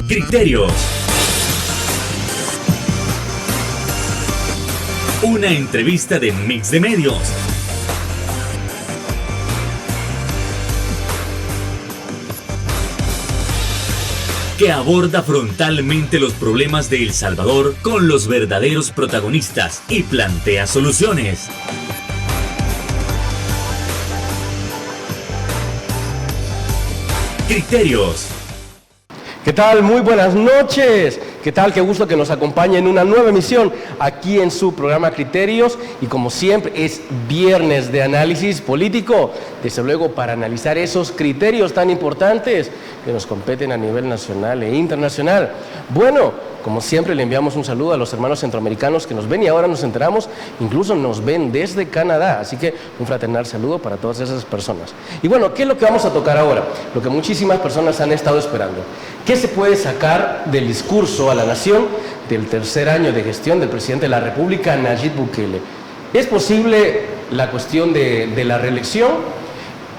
Criterios. Una entrevista de Mix de Medios. Que aborda frontalmente los problemas de El Salvador con los verdaderos protagonistas y plantea soluciones. Criterios. ¿Qué tal? Muy buenas noches. ¿Qué tal? Qué gusto que nos acompañe en una nueva emisión aquí en su programa Criterios. Y como siempre es viernes de análisis político, desde luego para analizar esos criterios tan importantes que nos competen a nivel nacional e internacional. Bueno, como siempre le enviamos un saludo a los hermanos centroamericanos que nos ven y ahora nos enteramos, incluso nos ven desde Canadá. Así que un fraternal saludo para todas esas personas. Y bueno, ¿qué es lo que vamos a tocar ahora? Lo que muchísimas personas han estado esperando. ¿Qué se puede sacar del discurso a la nación del tercer año de gestión del presidente de la República, Nayib Bukele? ¿Es posible la cuestión de la reelección?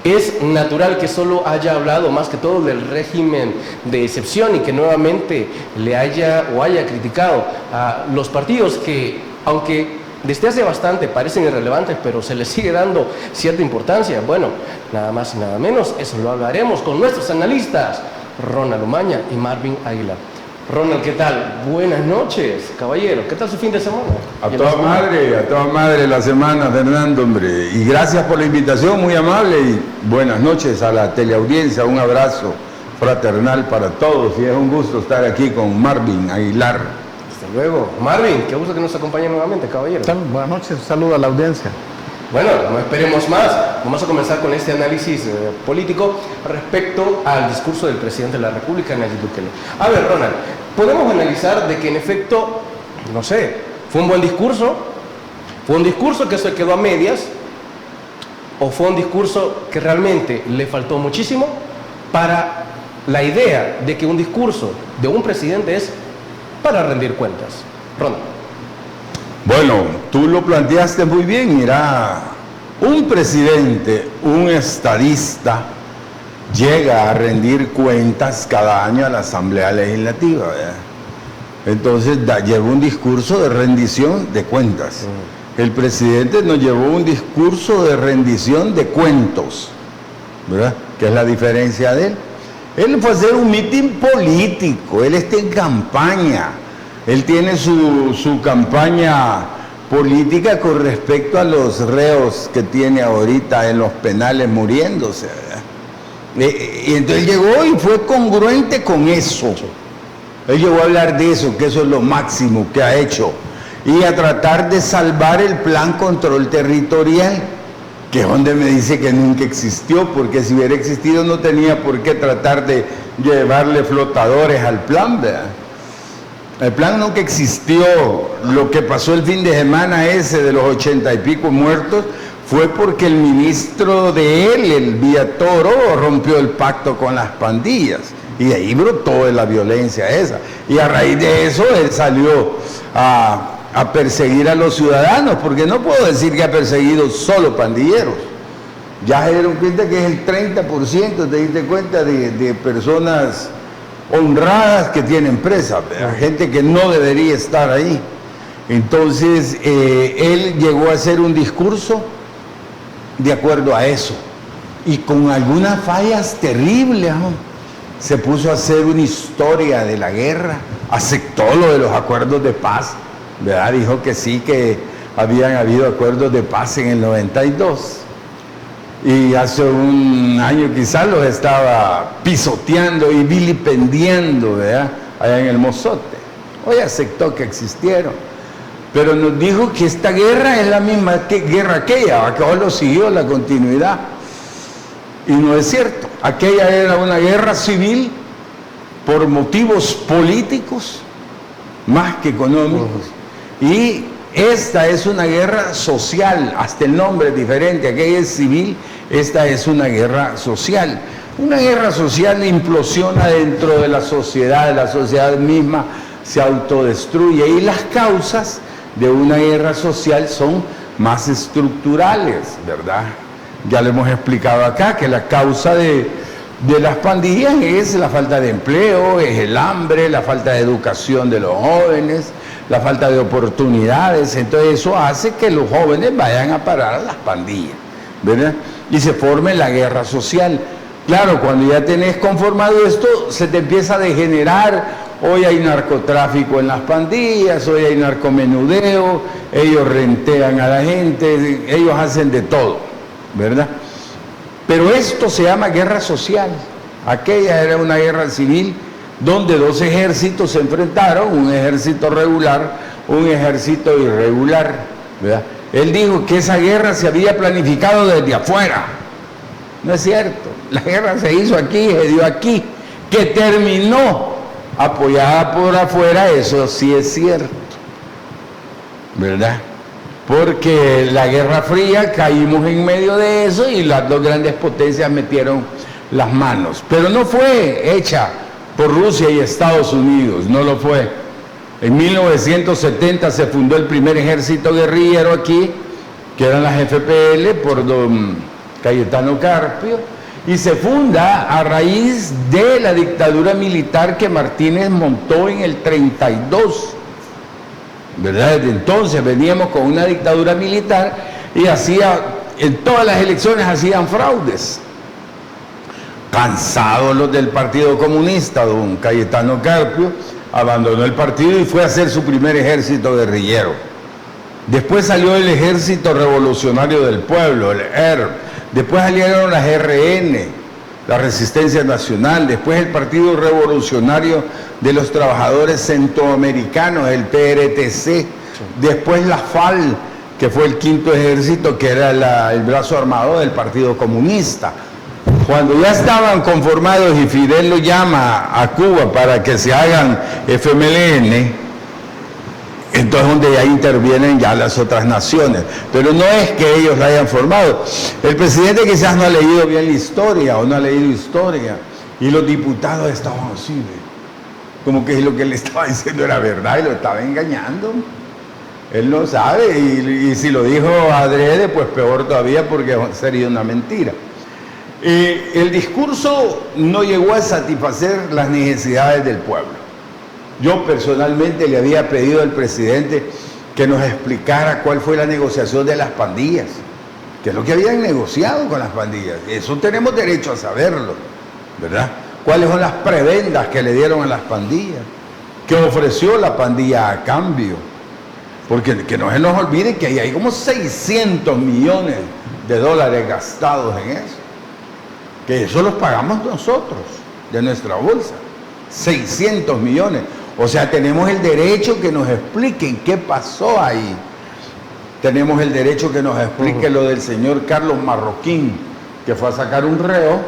Es natural que solo haya hablado más que todo del régimen de excepción y que nuevamente le haya criticado a los partidos que, aunque desde hace bastante parecen irrelevantes, pero se les sigue dando cierta importancia. Bueno, nada más y nada menos, eso lo hablaremos con nuestros analistas, Ronald Umaña y Marvin Aguilar. Ronald, ¿qué tal? Buenas noches, caballero. ¿Qué tal su fin de semana? A toda madre la semana, Fernando, hombre. Y gracias por la invitación, muy amable. Y buenas noches a la teleaudiencia. Un abrazo fraternal para todos. Y es un gusto estar aquí con Marvin Aguilar. Hasta luego. Marvin, qué gusto que nos acompañe nuevamente, caballero. Buenas noches, un saludo a la audiencia. Bueno, no esperemos más. Vamos a comenzar con este análisis político respecto al discurso del presidente de la República, Nayib Bukele. A ver, Ronald, podemos analizar de que en efecto, no sé, fue un buen discurso, fue un discurso que se quedó a medias, o fue un discurso que realmente le faltó muchísimo para la idea de que un discurso de un presidente es para rendir cuentas. Ronald. Bueno, tú lo planteaste muy bien. Mira, un presidente, un estadista, llega a rendir cuentas cada año a la Asamblea Legislativa, ¿verdad? Entonces lleva un discurso de rendición de cuentas. El presidente nos llevó un discurso de rendición de cuentos, ¿verdad? Que es la diferencia de él. Él fue a hacer un mitin político, él está en campaña. Él tiene su campaña política con respecto a los reos que tiene ahorita en los penales muriéndose, ¿verdad? Y entonces llegó y fue congruente con eso. Él llegó a hablar de eso, que eso es lo máximo que ha hecho. Y a tratar de salvar el plan control territorial, que es donde me dice que nunca existió, porque si hubiera existido no tenía por qué tratar de llevarle flotadores al plan, ¿verdad? El plan nunca existió. Lo que pasó el fin de semana ese de los 80 y pico muertos fue porque el ministro de él, el Villatoro, rompió el pacto con las pandillas. Y de ahí brotó la violencia esa. Y a raíz de eso él salió a perseguir a los ciudadanos, porque no puedo decir que ha perseguido solo pandilleros. Ya se dieron cuenta que es el 30%, te diste cuenta, de personas honradas que tienen presa, gente que no debería estar ahí. Entonces él llegó a hacer un discurso de acuerdo a eso y con algunas fallas terribles, ¿no? Se puso a hacer una historia de la guerra, aceptó lo de los acuerdos de paz, ¿verdad? Dijo que sí, que habían habido acuerdos de paz en el 92. Y hace un año quizás los estaba pisoteando y vilipendiando, ¿verdad? Allá en el Mozote. Hoy aceptó que existieron. Pero nos dijo que esta guerra es la misma guerra aquella, que hoy lo siguió la continuidad. Y no es cierto. Aquella era una guerra civil por motivos políticos más que económicos. Y esta es una guerra social, hasta el nombre es diferente, aquella es civil, esta es una guerra social. Una guerra social implosiona dentro de la sociedad misma se autodestruye y las causas de una guerra social son más estructurales, ¿verdad? Ya le hemos explicado acá que la causa de de las pandillas es la falta de empleo, es el hambre, la falta de educación de los jóvenes, la falta de oportunidades. Entonces eso hace que los jóvenes vayan a parar a las pandillas, ¿verdad? Y se forme la guerra social. Claro, cuando ya tenés conformado esto, se te empieza a degenerar. Hoy hay narcotráfico en las pandillas, hoy hay narcomenudeo, ellos rentean a la gente, ellos hacen de todo, ¿verdad? Pero esto se llama guerra social. Aquella era una guerra civil donde dos ejércitos se enfrentaron, un ejército regular, un ejército irregular, ¿verdad? Él dijo que esa guerra se había planificado desde afuera. No es cierto. La guerra se hizo aquí, se dio aquí. Que terminó apoyada por afuera, eso sí es cierto, ¿verdad? Porque la Guerra Fría caímos en medio de eso y las dos grandes potencias metieron las manos. Pero no fue hecha por Rusia y Estados Unidos, no lo fue. En 1970 se fundó el primer ejército guerrillero aquí, que eran las FPL, por don Cayetano Carpio, y se funda a raíz de la dictadura militar que Martínez montó en el 32. ¿Verdad? Desde entonces veníamos con una dictadura militar y en todas las elecciones hacían fraudes. Cansados los del Partido Comunista, don Cayetano Carpio abandonó el partido y fue a hacer su primer ejército guerrillero. Después salió el Ejército Revolucionario del Pueblo, el ERP. Después salieron las RN, la Resistencia Nacional. Después el Partido Revolucionario de los Trabajadores Centroamericanos, el PRTC. Después la FAL, que fue el quinto ejército, que era el brazo armado del Partido Comunista. Cuando ya estaban conformados y Fidel lo llama a Cuba para que se hagan FMLN, entonces donde ya intervienen ya las otras naciones. Pero no es que ellos la hayan formado. El presidente quizás no ha leído bien la historia o no ha leído historia. Y los diputados estaban así, como que lo que le estaba diciendo era verdad y lo estaba engañando. Él no sabe y si lo dijo adrede, pues peor todavía porque sería una mentira. El discurso no llegó a satisfacer las necesidades del pueblo. Yo personalmente le había pedido al presidente que nos explicara cuál fue la negociación de las pandillas, qué es lo que habían negociado con las pandillas. Eso tenemos derecho a saberlo, ¿verdad? ¿Cuáles son las prebendas que le dieron a las pandillas? ¿Qué ofreció la pandilla a cambio? Porque que no se nos olvide que ahí hay como 600 millones de dólares gastados en eso. Que eso los pagamos nosotros, de nuestra bolsa. 600 millones. O sea, tenemos el derecho que nos expliquen qué pasó ahí. Tenemos el derecho que nos explique lo del señor Carlos Marroquín, que fue a sacar un reo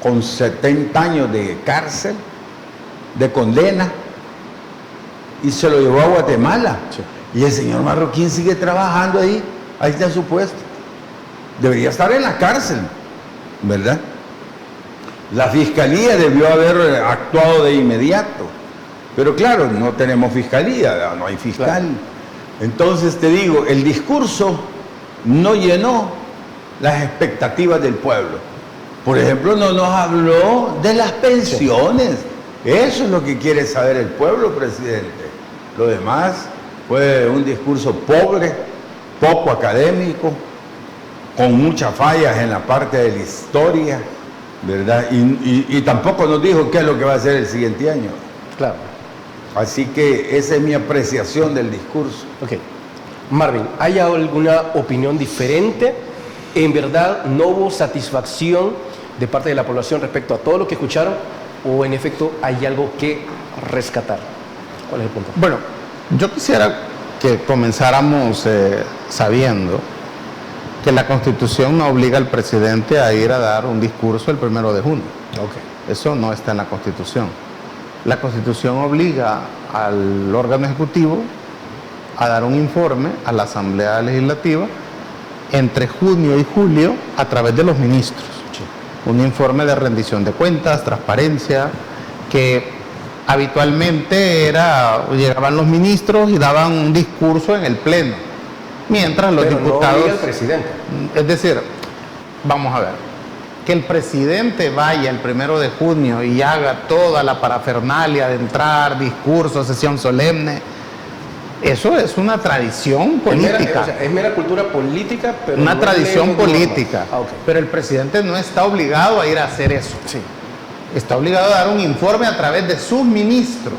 con 70 años de cárcel, de condena, y se lo llevó a Guatemala. Sí. Y el señor Marroquín sigue trabajando ahí está en su puesto. Debería estar en la cárcel, ¿verdad? La fiscalía debió haber actuado de inmediato, pero claro, no tenemos fiscalía, no hay fiscal. Claro. Entonces te digo, el discurso no llenó las expectativas del pueblo. Por ejemplo, no nos habló de las pensiones. Eso es lo que quiere saber el pueblo, presidente. Lo demás fue un discurso pobre, poco académico, con muchas fallas en la parte de la historia, ¿verdad? Y tampoco nos dijo qué es lo que va a hacer el siguiente año. Claro. Así que esa es mi apreciación del discurso. Ok. Marvin, ¿hay alguna opinión diferente? ¿En verdad no hubo satisfacción de parte de la población respecto a todo lo que escucharon? ¿O en efecto hay algo que rescatar? ¿Cuál es el punto? Bueno, yo quisiera que comenzáramos sabiendo que la Constitución no obliga al presidente a ir a dar un discurso el 1 de junio. Okay. Eso no está en la Constitución. La Constitución obliga al órgano ejecutivo a dar un informe a la Asamblea Legislativa entre junio y julio a través de los ministros. Sí. Un informe de rendición de cuentas, transparencia, que habitualmente llegaban los ministros y daban un discurso en el Pleno, mientras los diputados... No obliga al presidente. Es decir, vamos a ver, Que el presidente vaya el 1 de junio y haga toda la parafernalia de entrar, discurso, sesión solemne, eso es una tradición política. Es mera cultura política, pero una tradición política. Okay. Pero el presidente no está obligado a ir a hacer eso. Sí. Está obligado a dar un informe a través de sus ministros.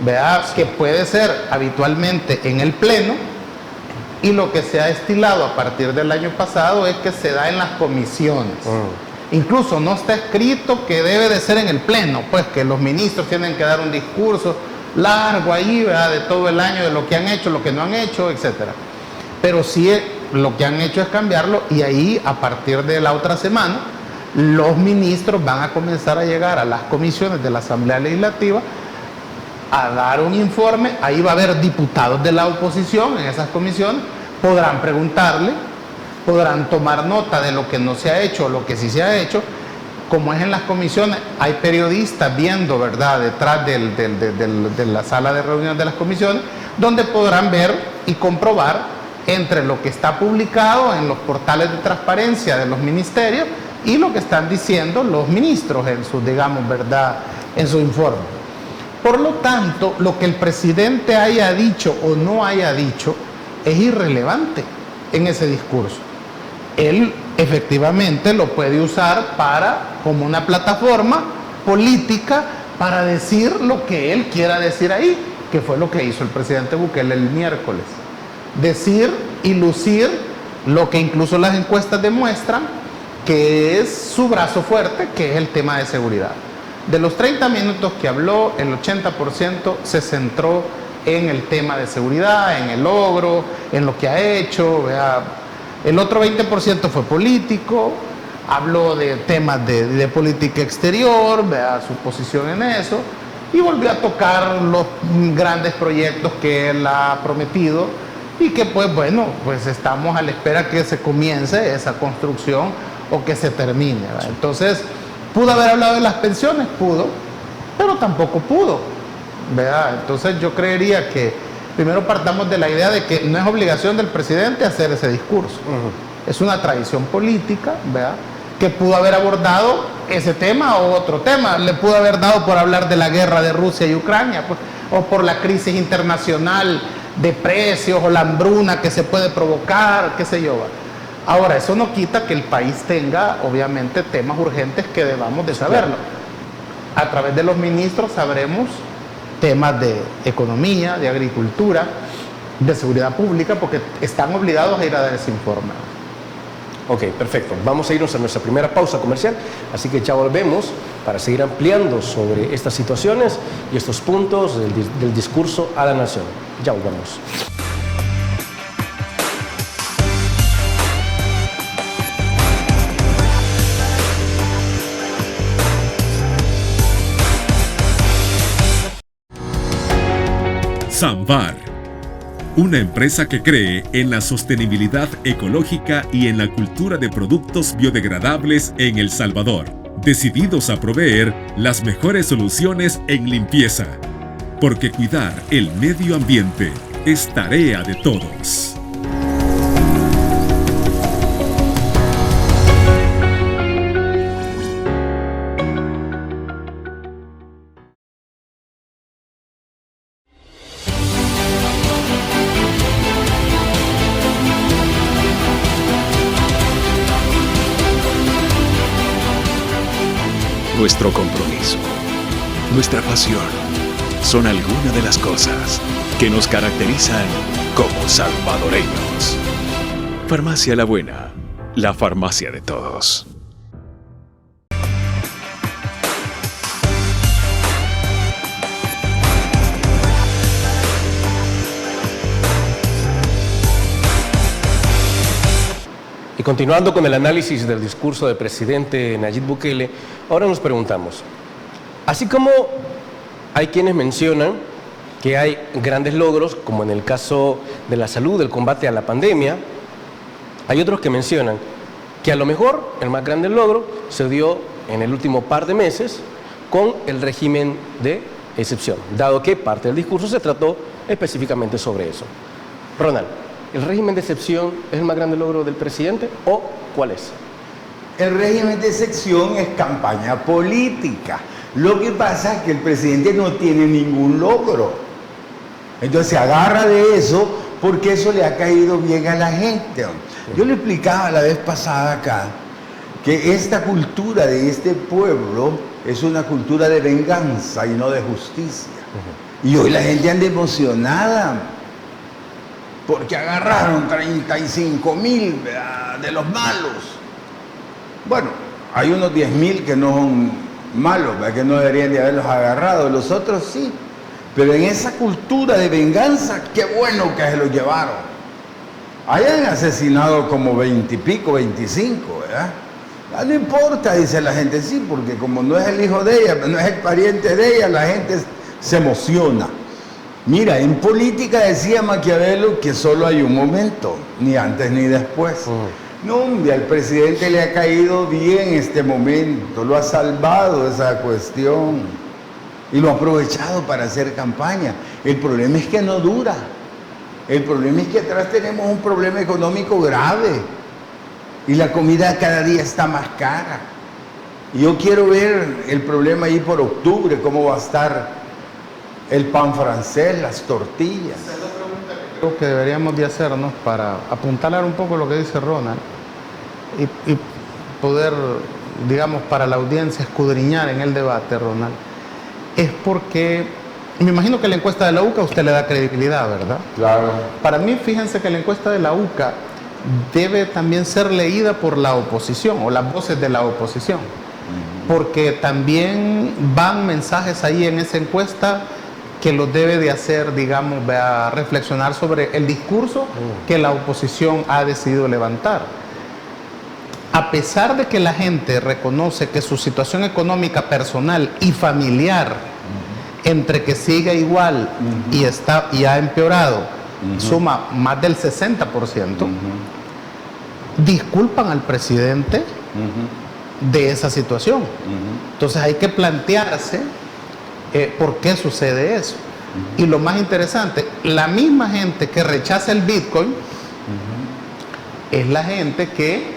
Vea, que puede ser habitualmente en el Pleno, y lo que se ha estilado a partir del año pasado es que se da en las comisiones. Incluso no está escrito que debe de ser en el Pleno, pues que los ministros tienen que dar un discurso largo ahí, ¿verdad?, de todo el año, de lo que han hecho, lo que no han hecho, etcétera. Pero sí lo que han hecho es cambiarlo, y ahí a partir de la otra semana los ministros van a comenzar a llegar a las comisiones de la Asamblea Legislativa a dar un informe. Ahí va a haber diputados de la oposición en esas comisiones, podrán preguntarle, podrán tomar nota de lo que no se ha hecho o lo que sí se ha hecho. Como es en las comisiones, hay periodistas viendo, ¿verdad?, detrás de la sala de reuniones de las comisiones, donde podrán ver y comprobar entre lo que está publicado en los portales de transparencia de los ministerios y lo que están diciendo los ministros en su, digamos, ¿verdad?, en su informe. Por lo tanto, lo que el presidente haya dicho o no haya dicho es irrelevante en ese discurso. Él efectivamente lo puede usar como una plataforma política para decir lo que él quiera decir ahí, que fue lo que hizo el presidente Bukele el miércoles. Decir y lucir lo que incluso las encuestas demuestran que es su brazo fuerte, que es el tema de seguridad. De los 30 minutos que habló, el 80% se centró en el tema de seguridad, en el logro, en lo que ha hecho. ¿Vea? El otro 20% fue político, habló de temas de política exterior, ¿vea?, su posición en eso, y volvió a tocar los grandes proyectos que él ha prometido y que, pues bueno, pues estamos a la espera que se comience esa construcción o que se termine. ¿Vea? Entonces, ¿pudo haber hablado de las pensiones? Pudo, pero tampoco pudo. ¿Vea? Entonces yo creería que primero partamos de la idea de que no es obligación del presidente hacer ese discurso. Es una tradición política, ¿vea?, que pudo haber abordado ese tema o otro tema. Le pudo haber dado por hablar de la guerra de Rusia y Ucrania, pues, o por la crisis internacional de precios o la hambruna que se puede provocar, qué sé yo. ¿Va? Ahora, eso no quita que el país tenga, obviamente, temas urgentes que debamos de saberlo. A través de los ministros sabremos temas de economía, de agricultura, de seguridad pública, porque están obligados a ir a dar ese informe. Ok, perfecto. Vamos a irnos a nuestra primera pausa comercial, así que ya volvemos para seguir ampliando sobre estas situaciones y estos puntos del discurso a la nación. Ya volvemos. Samvar, una empresa que cree en la sostenibilidad ecológica y en la cultura de productos biodegradables en El Salvador, decididos a proveer las mejores soluciones en limpieza, porque cuidar el medio ambiente es tarea de todos. Nuestro compromiso, nuestra pasión, son algunas de las cosas que nos caracterizan como salvadoreños. Farmacia La Buena, la farmacia de todos. Y continuando con el análisis del discurso del presidente Nayib Bukele, ahora nos preguntamos, así como hay quienes mencionan que hay grandes logros, como en el caso de la salud, del combate a la pandemia, hay otros que mencionan que a lo mejor el más grande logro se dio en el último par de meses con el régimen de excepción, dado que parte del discurso se trató específicamente sobre eso. Ronald, ¿el régimen de excepción es el más grande logro del presidente o cuál es? El régimen de excepción es campaña política. Lo que pasa es que el presidente no tiene ningún logro. Entonces se agarra de eso porque eso le ha caído bien a la gente. Yo le explicaba la vez pasada acá que esta cultura de este pueblo es una cultura de venganza y no de justicia. Y hoy la gente anda emocionada porque agarraron 35.000 de los malos. Bueno, hay unos 10.000 que no son malos, que no deberían de haberlos agarrado, los otros sí. Pero en esa cultura de venganza, qué bueno que se los llevaron. Hayan asesinado como 20 y pico, 25, ¿verdad? No importa, dice la gente, sí, porque como no es el hijo de ella, no es el pariente de ella, la gente se emociona. Mira, en política decía Maquiavelo que solo hay un momento, ni antes ni después. No, hombre, al presidente le ha caído bien este momento, lo ha salvado esa cuestión y lo ha aprovechado para hacer campaña. El problema es que no dura. El problema es que atrás tenemos un problema económico grave y la comida cada día está más cara. Y yo quiero ver el problema ahí por octubre, cómo va a estar el pan francés, las tortillas. Esa es la pregunta que creo que deberíamos de hacernos para apuntalar un poco lo que dice Ronald y poder, digamos, para la audiencia escudriñar en el debate, Ronald, es porque me imagino que la encuesta de la UCA a usted le da credibilidad, ¿verdad? Claro. Para mí, fíjense que la encuesta de la UCA debe también ser leída por la oposición o las voces de la oposición, porque también van mensajes ahí en esa encuesta que los debe de hacer, digamos, a reflexionar sobre el discurso que la oposición ha decidido levantar. A pesar de que la gente reconoce que su situación económica personal y familiar, entre que sigue igual y ha empeorado, suma más del 60%, disculpan al presidente de esa situación. Entonces hay que plantearse por qué sucede eso. Y lo más interesante, la misma gente que rechaza el Bitcoin es la gente que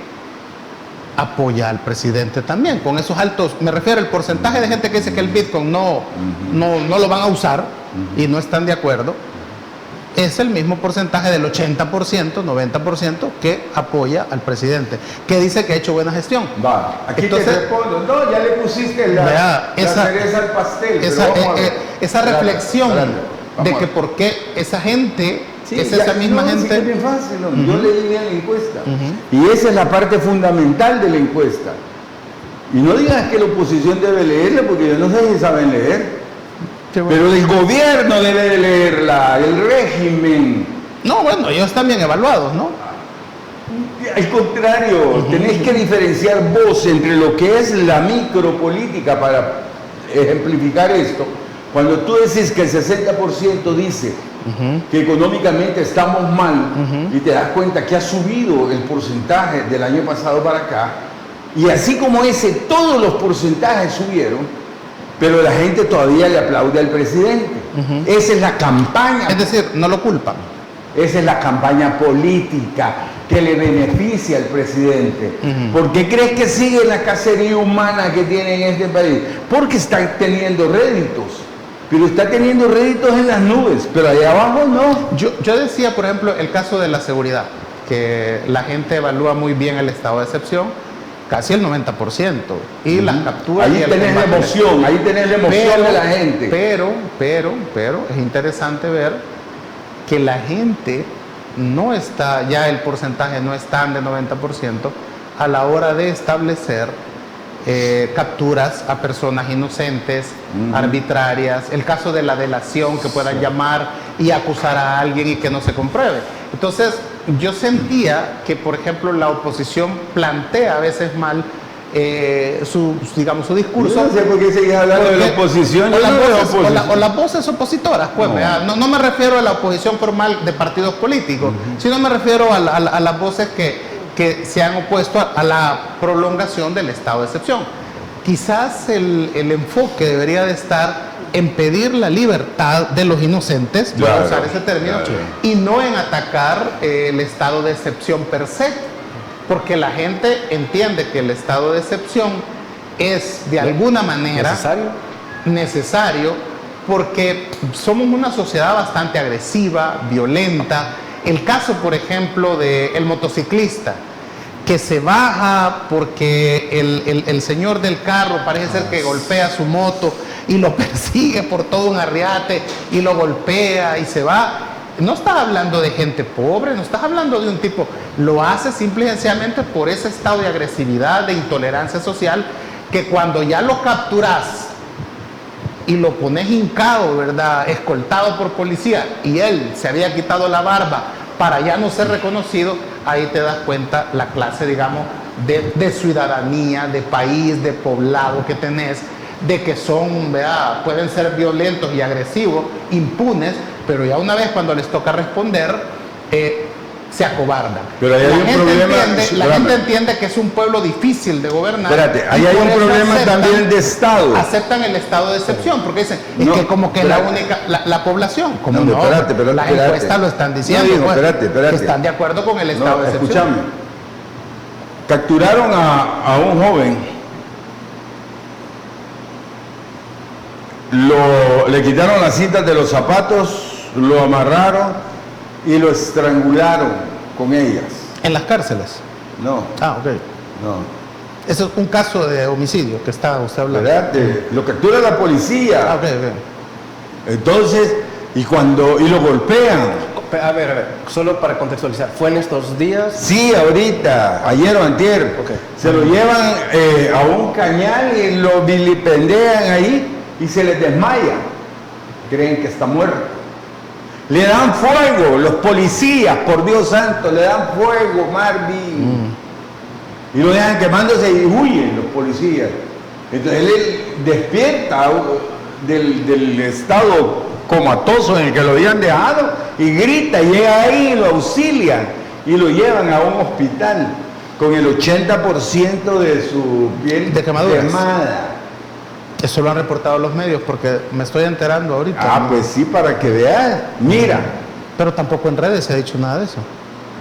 apoya al presidente también, con esos altos, me refiero al porcentaje de gente que dice que el Bitcoin no lo van a usar y no están de acuerdo, es el mismo porcentaje del 80%, 90% que apoya al presidente, que dice que ha hecho buena gestión. Va, aquí entonces, te respondo. No, ya le pusiste la cereza al pastel. Esa reflexión de que por qué esa gente, sí, es esa misma gente. Sí, es bien fácil, ¿no? Yo leí bien la encuesta. Y esa es la parte fundamental de la encuesta. Y no digas que la oposición debe leerla, porque yo no sé si saben leer. Pero el gobierno debe de leerla, el régimen. No, bueno, ellos están bien evaluados, ¿no? Al contrario, tenés que diferenciar vos entre lo que es la micropolítica para ejemplificar esto. Cuando tú decís que el 60% dice que económicamente estamos mal y te das cuenta que ha subido el porcentaje del año pasado para acá, y así como ese, todos los porcentajes subieron, pero la gente todavía le aplaude al presidente. Esa es la campaña. Es decir, no lo culpan. Esa es la campaña política que le beneficia al presidente. ¿Por qué crees que sigue la cacería humana que tiene en este país? Porque está teniendo réditos. Pero está teniendo réditos en las nubes, pero allá abajo no. Yo decía, por ejemplo, el caso de la seguridad, que la gente evalúa muy bien el estado de excepción, casi el 90%, y las capturas. Ahí tenés la emoción, de la gente. Pero es interesante ver que la gente no está, ya el porcentaje no es tan de 90% a la hora de establecer capturas a personas inocentes, arbitrarias, el caso de la delación, que puedan llamar y acusar a alguien y que no se compruebe. Entonces, yo sentía que, por ejemplo, la oposición plantea a veces mal su discurso. Yo no sé por qué seguís hablando de la oposición. O las voces opositoras, pues. No me refiero a la oposición formal de partidos políticos, sino me refiero a las voces que se han opuesto a la prolongación del estado de excepción. Quizás el enfoque debería de estar en pedir la libertad de los inocentes, voy a usar ese término, y no en atacar el estado de excepción per se. porque la gente entiende que el estado de excepción es de alguna manera necesario porque somos una sociedad bastante agresiva, violenta. El caso, por ejemplo, del motociclista que se baja porque el señor del carro parece ser que golpea su moto y lo persigue por todo un arriate y lo golpea y se va. No estás hablando de gente pobre, no estás hablando de un tipo, lo hace simple y sencillamente por ese estado de agresividad, de intolerancia social, que cuando ya lo capturas y lo pones hincado, ¿verdad?, escoltado por policía, y él se había quitado la barba para ya no ser reconocido, ahí te das cuenta la clase, digamos, de ciudadanía, de país, de poblado que tenés, de que son, ¿verdad?, pueden ser violentos y agresivos, impunes, pero ya una vez cuando les toca responder, se acobardan. Pero ahí hay un problema. La gente entiende que es un pueblo difícil de gobernar. Espérate, ahí hay un problema también de Estado. Aceptan el estado de excepción, porque dicen, es que como que la única, la población, como no, las encuestas lo están diciendo, que están de acuerdo con el estado de excepción. Escúchame, capturaron a un joven, le quitaron las cintas de los zapatos, lo amarraron y lo estrangularon con ellas. ¿En las cárceles? No. Ah, ok. No. Eso es un caso de homicidio que está usted hablando. Espérate, lo captura la policía. Ah, ok, ok. Entonces, y lo golpean. A ver, solo para contextualizar, ¿fue en estos días? Sí, ahorita, ayer o antier. Okay. Se lo llevan a un cañal y lo vilipendean ahí y se les desmaya. Creen que está muerto. Le dan fuego, los policías, por Dios santo, le dan fuego, Marvin. Y lo dejan quemándose y huyen los policías. Entonces él despierta del estado comatoso en el que lo habían dejado y grita, y llega ahí y lo auxilian y lo llevan a un hospital con el 80% de su piel de quemaduras. quemada. Eso lo han reportado los medios porque me estoy enterando ahorita. Ah, ¿no? Pues sí, para que veas. Mira. Pero tampoco en redes se ha dicho nada de eso.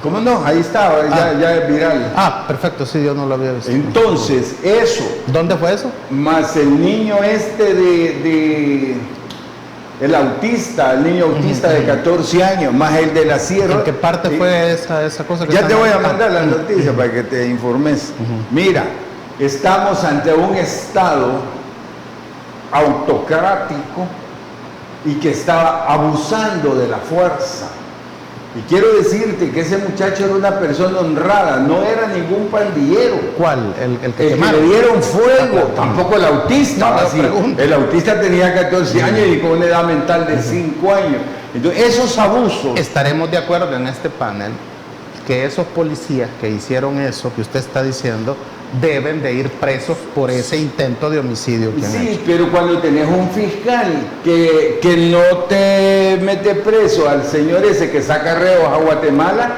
¿Cómo no? Ahí está, ya es viral. Ah, perfecto, sí, yo no lo había visto. Entonces, eso. ¿Dónde fue eso? Más el niño el autista, el niño autista de 14 años, más el de la sierra. ¿En qué parte fue esa cosa que ya te voy a mandar la noticia para que te informes. Mira, estamos ante un estado autocrático y que estaba abusando de la fuerza. Y quiero decirte que ese muchacho era una persona honrada, no era ningún pandillero. ¿Cuál? El que le dieron fuego, tampoco el autista. No, así. El autista tenía 14 años y con una edad mental de 5 años. Entonces, esos abusos... Estaremos de acuerdo en este panel que esos policías que hicieron eso que usted está diciendo deben de ir presos por ese intento de homicidio que han hecho. Sí, pero cuando tenés un fiscal que no te mete preso al señor ese que saca reos a Guatemala,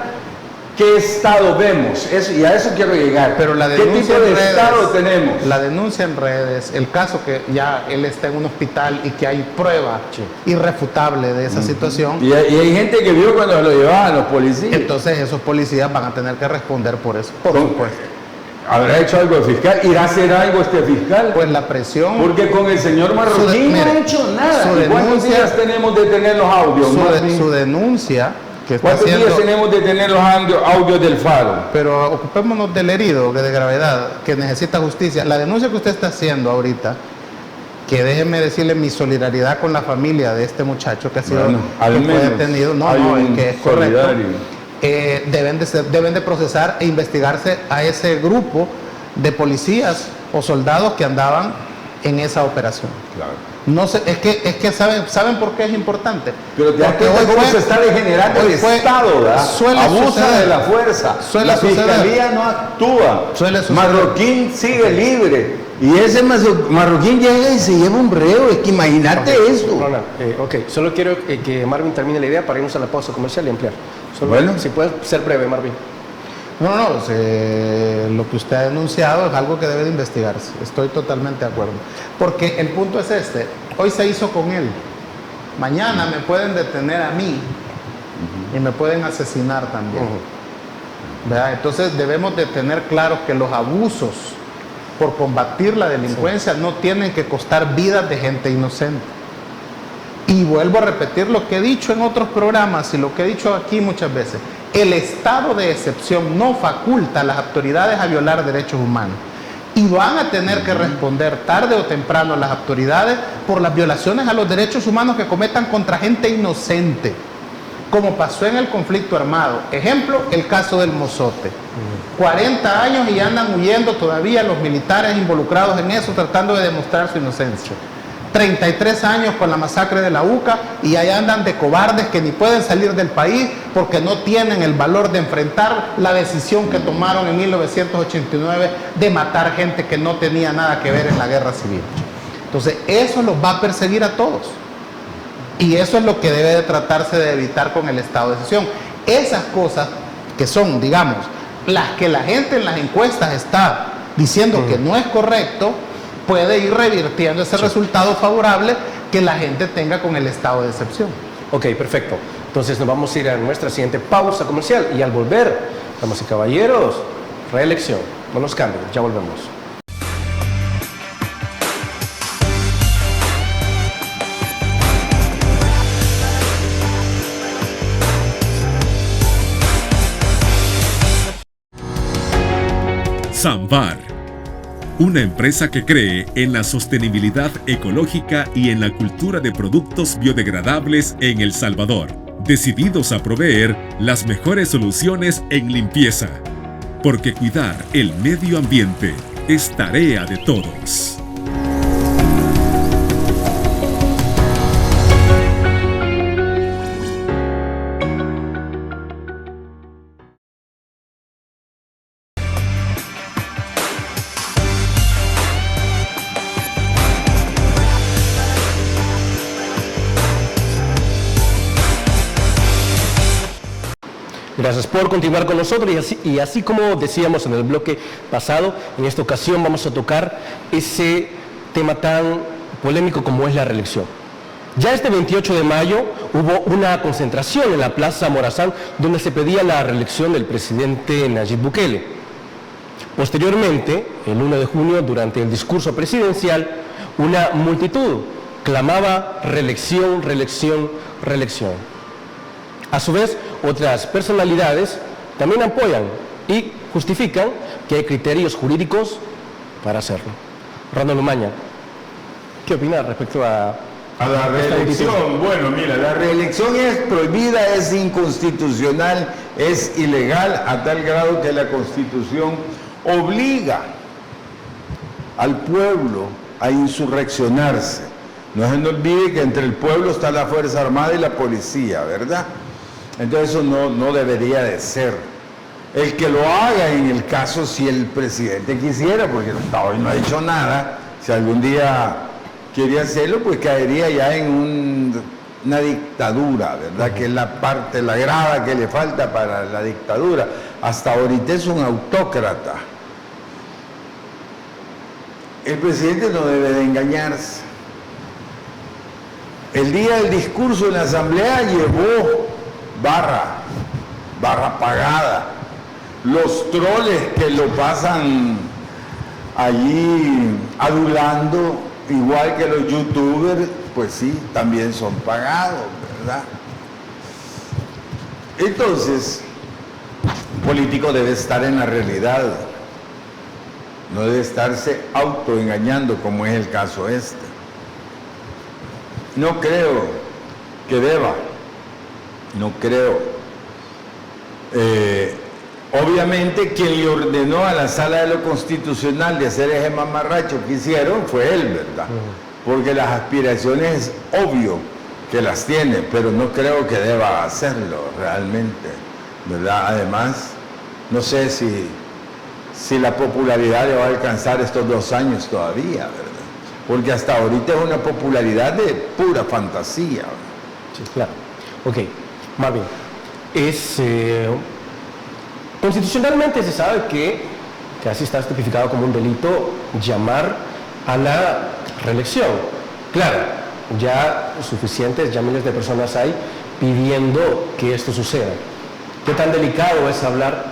¿qué estado vemos? Eso, y a eso quiero llegar. Pero la ¿qué tipo de redes, estado tenemos? La denuncia en redes, el caso que ya él está en un hospital y que hay prueba irrefutable de esa situación. Y hay gente que vio cuando lo llevaban los policías. Entonces esos policías van a tener que responder por eso, por supuesto. ¿Habrá hecho algo el fiscal? ¿Irá a hacer algo este fiscal? Pues la presión... Porque con el señor Marroquín no ha hecho nada. ¿Cuántos días tenemos de tener los audios? Su denuncia... ¿Cuántos días tenemos de tener los audios del Faro? Pero ocupémonos del herido, de gravedad, que necesita justicia. La denuncia que usted está haciendo ahorita, que déjeme decirle mi solidaridad con la familia de este muchacho que ha sido detenido, que es correcto. Deben de procesar e investigarse a ese grupo de policías o soldados que andaban en esa operación. Claro. No sé, es que saben por qué es importante. Pero te das cuenta cómo se está degenerando el Estado, ¿verdad? Abusa de la fuerza. La fiscalía no actúa. Marroquín sigue libre. Y ese Marroquín llega y se lleva un reo. Es que imagínate eso. Solo quiero que Marvin termine la idea para irnos a la pausa comercial y ampliar. Bueno. Si puedes ser breve, Marvin. No, lo que usted ha denunciado es algo que debe de investigarse. Estoy totalmente de acuerdo. Porque el punto es este. Hoy se hizo con él. Mañana me pueden detener a mí y me pueden asesinar también. ¿verdad? Entonces debemos de tener claro que los abusos por combatir la delincuencia no tienen que costar vidas de gente inocente. Y vuelvo a repetir lo que he dicho en otros programas y lo que he dicho aquí muchas veces. El estado de excepción no faculta a las autoridades a violar derechos humanos. Y van a tener que responder tarde o temprano las autoridades por las violaciones a los derechos humanos que cometan contra gente inocente, como pasó en el conflicto armado. Ejemplo, el caso del Mozote. 40 años y andan huyendo todavía los militares involucrados en eso, tratando de demostrar su inocencia. 33 años con la masacre de la UCA y ahí andan de cobardes que ni pueden salir del país porque no tienen el valor de enfrentar la decisión que tomaron en 1989 de matar gente que no tenía nada que ver en la guerra civil. Entonces, eso los va a perseguir a todos. Y eso es lo que debe de tratarse de evitar con el estado de excepción. Esas cosas que son, digamos, las que la gente en las encuestas está diciendo que no es correcto, puede ir revirtiendo ese resultado favorable que la gente tenga con el estado de excepción. Ok, perfecto. Entonces nos vamos a ir a nuestra siguiente pausa comercial y al volver, damas y caballeros, reelección. No nos cambien, ya volvemos. Samvar, una empresa que cree en la sostenibilidad ecológica y en la cultura de productos biodegradables en El Salvador, decididos a proveer las mejores soluciones en limpieza, porque cuidar el medio ambiente es tarea de todos. Gracias por continuar con nosotros y así como decíamos en el bloque pasado, en esta ocasión vamos a tocar ese tema tan polémico como es la reelección. Ya este 28 de mayo hubo una concentración en la Plaza Morazán donde se pedía la reelección del presidente Nayib Bukele. Posteriormente, el 1 de junio, durante el discurso presidencial, una multitud clamaba reelección, reelección, reelección. A su vez, otras personalidades también apoyan y justifican que hay criterios jurídicos para hacerlo. Ronald Umaña, ¿qué opina respecto a la reelección? Bueno, mira, la reelección es prohibida, es inconstitucional, es ilegal a tal grado que la Constitución obliga al pueblo a insurreccionarse. No se nos olvide que entre el pueblo está la Fuerza Armada y la policía, ¿verdad? Entonces eso no debería de ser. El que lo haga en el caso si el presidente quisiera, porque hasta hoy no ha hecho nada, si algún día quiere hacerlo, pues caería ya en una dictadura, ¿verdad? Que es la parte, la grada que le falta para la dictadura. Hasta ahorita es un autócrata. El presidente no debe de engañarse. El día del discurso en la asamblea llevó barra pagada. Los troles que lo pasan allí adulando, igual que los youtubers, pues sí, también son pagados, ¿verdad? Entonces, un político debe estar en la realidad, no debe estarse autoengañando como es el caso este. No creo que deba. No creo. Obviamente quien le ordenó a la Sala de lo Constitucional de hacer ese mamarracho que hicieron fue él, ¿verdad? Porque las aspiraciones, obvio que las tiene, pero no creo que deba hacerlo realmente, ¿verdad? Además, no sé si la popularidad le va a alcanzar estos 2 años todavía, ¿verdad? Porque hasta ahorita es una popularidad de pura fantasía. Sí, claro. Ok. Marvin, constitucionalmente se sabe que casi está tipificado como un delito llamar a la reelección. Claro, ya suficientes, ya miles de personas hay pidiendo que esto suceda. ¿Qué tan delicado es hablar